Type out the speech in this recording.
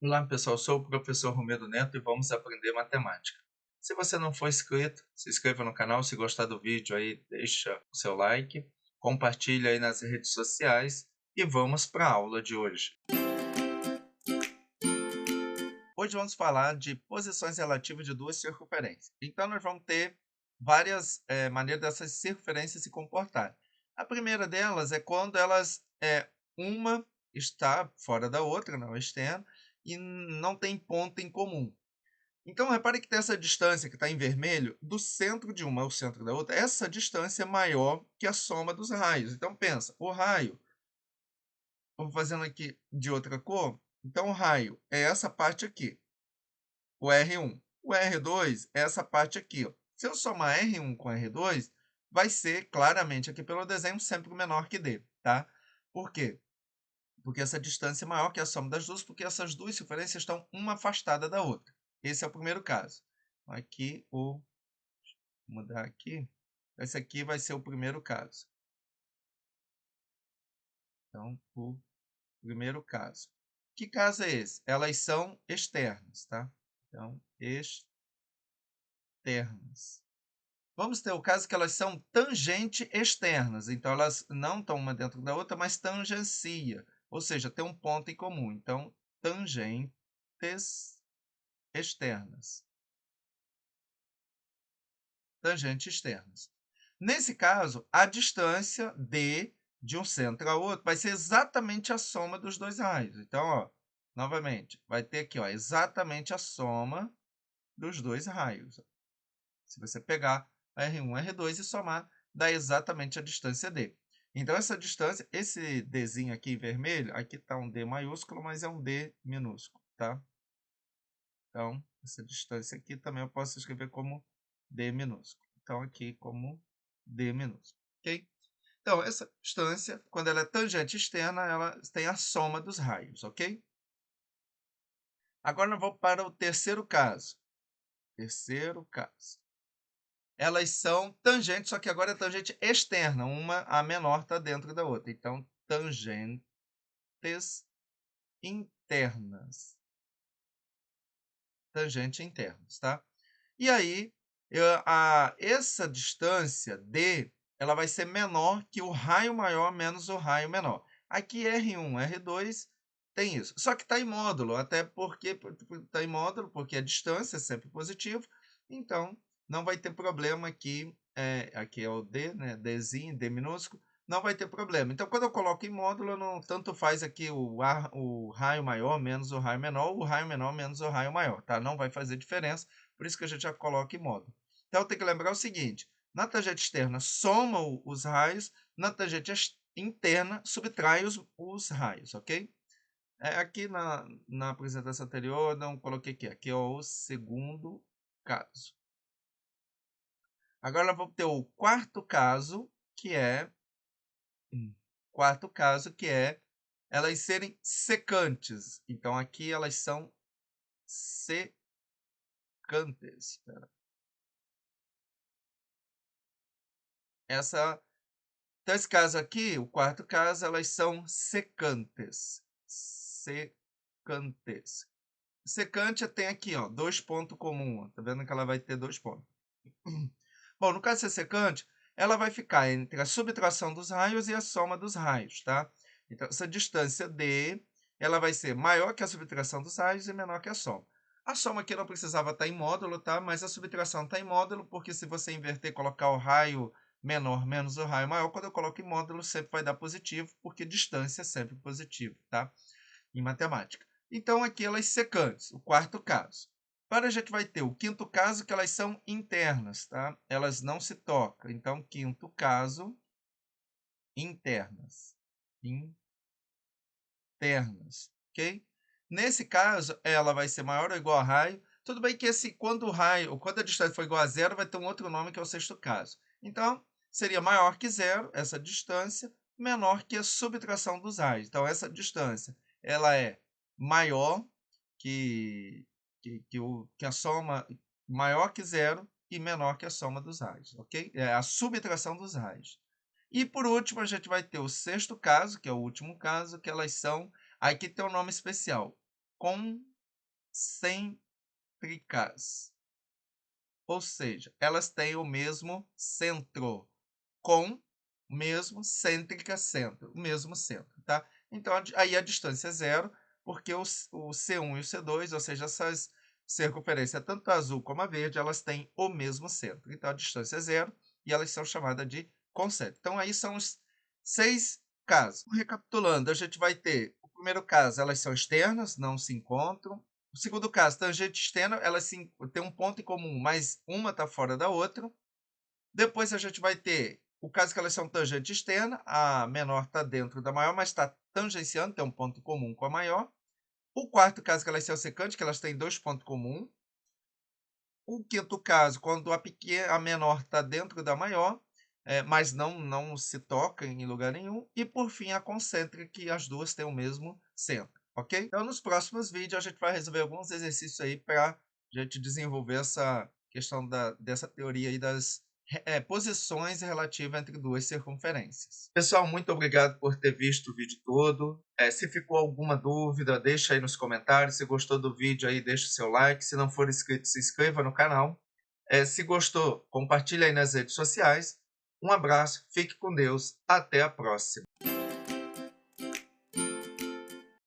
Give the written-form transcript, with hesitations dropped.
Olá, pessoal. Sou o professor Romero Neto e vamos aprender matemática. Se você não for inscrito, se inscreva no canal. Se gostar do vídeo, aí deixa o seu like, compartilha aí nas redes sociais e vamos para a aula de hoje. Hoje vamos falar de posições relativas de duas circunferências. Então, nós vamos ter várias maneiras dessas circunferências se comportarem. A primeira delas é quando uma está fora da outra, não externa, e não tem ponto em comum. Então, repare que tem essa distância que está em vermelho, do centro de uma ao centro da outra, essa distância é maior que a soma dos raios. Então, pensa, o raio, vou fazendo aqui de outra cor, então o raio é essa parte aqui, o R1. O R2 é essa parte aqui. Ó. Se eu somar R1 com R2, vai ser claramente aqui pelo desenho sempre menor que D, tá? Por quê? Porque essa distância é maior que a soma das duas, porque essas duas circunferências estão uma afastada da outra. Esse é o primeiro caso. Aqui, vou mudar aqui. Esse aqui vai ser o primeiro caso. Então, o primeiro caso. Que caso é esse? Elas são externas, tá? Então, externas. Vamos ter o caso que elas são tangente externas. Então, elas não estão uma dentro da outra, mas tangencia. Ou seja, tem um ponto em comum. Então, tangentes externas. Tangentes externas. Nesse caso, a distância D de um centro ao outro vai ser exatamente a soma dos dois raios. Então, ó, novamente, vai ter aqui ó, exatamente a soma dos dois raios. Se você pegar R1 e R2 e somar, dá exatamente a distância D. Então, essa distância, esse Dzinho aqui em vermelho, aqui está um D maiúsculo, mas é um D minúsculo, tá? Então, essa distância aqui também eu posso escrever como D minúsculo. Então, aqui como D minúsculo, ok? Então, essa distância, quando ela é tangente externa, ela tem a soma dos raios, ok? Agora, nós vamos para o terceiro caso. Terceiro caso. Elas são tangentes, só que agora é tangente externa. Uma, a menor, está dentro da outra. Então, tangentes internas. Tangente internas, tá? E aí, essa distância D, ela vai ser menor que o raio maior menos o raio menor. Aqui R1, R2 tem isso. Só que está em módulo, até porque está em módulo, porque a distância é sempre positivo. Então, não vai ter problema aqui. Aqui é o D, né? Dzinho, D minúsculo. Não vai ter problema. Então, quando eu coloco em módulo, não, tanto faz aqui o raio maior menos o raio menor, o raio menor menos o raio maior, tá? Não vai fazer diferença. Por isso que a gente já coloca em módulo. Então, tem que lembrar o seguinte, na tangente externa soma os raios, na tangente interna subtrai os raios, ok? Aqui na apresentação anterior, não coloquei aqui. Aqui é o segundo caso. Agora, vamos ter o quarto caso, que é elas serem secantes. Então, aqui elas são secantes. Então, esse caso aqui, o quarto caso, elas são secantes. Secantes. Secante tem aqui, ó, dois pontos comuns. Tá vendo que ela vai ter dois pontos. Bom, no caso de ser secante, ela vai ficar entre a subtração dos raios e a soma dos raios, tá? Então, essa distância D, ela vai ser maior que a subtração dos raios e menor que a soma. A soma aqui não precisava estar em módulo, tá? Mas a subtração está em módulo, porque se você inverter e colocar o raio menor menos o raio maior, quando eu coloco em módulo, sempre vai dar positivo, porque distância é sempre positivo, tá? Em matemática. Então, aqui elas secantes, o quarto caso. Agora a gente vai ter o quinto caso, que elas são internas, tá? Elas não se tocam. Então, quinto caso, internas. Internas, ok? Nesse caso, ela vai ser maior ou igual a raio. Tudo bem que quando a distância for igual a zero, vai ter um outro nome, que é o sexto caso. Então, seria maior que zero, essa distância, menor que a subtração dos raios. Então, essa distância, ela é maior que a soma, maior que zero e menor que a soma dos raios, ok? É a subtração dos raios. E, por último, a gente vai ter o sexto caso, que é o último caso, que elas são, aqui tem um nome especial, concêntricas. Ou seja, elas têm o mesmo centro, com mesmo cêntrica centro, o mesmo centro, tá? Então, aí a distância é zero, porque o C1 e o C2, ou seja, essas circunferências, tanto a azul como a verde, elas têm o mesmo centro. Então, a distância é zero e elas são chamadas de concêntricas. Então, aí são os 6 casos. Recapitulando, a gente vai ter, o primeiro caso, elas são externas, não se encontram. O segundo caso, tangente externa, elas têm um ponto em comum, mas uma está fora da outra. Depois a gente vai ter o caso que elas são tangente externa, a menor está dentro da maior, mas está tangenciando, tem um ponto em comum com a maior. O quarto caso que elas são secante, que elas têm 2 pontos comuns. O quinto caso, quando a menor está dentro da maior, mas não se toca em lugar nenhum. E por fim, a concêntrica, que as duas têm o mesmo centro, ok? Então, nos próximos vídeos, a gente vai resolver alguns exercícios aí para a gente desenvolver essa questão dessa teoria aí das posições relativas entre duas circunferências. Pessoal, muito obrigado por ter visto o vídeo todo. Se ficou alguma dúvida, deixa aí nos comentários. Se gostou do vídeo aí, deixa o seu like. Se não for inscrito, se inscreva no canal. Se gostou, compartilhe aí nas redes sociais. Um abraço, fique com Deus, até a próxima.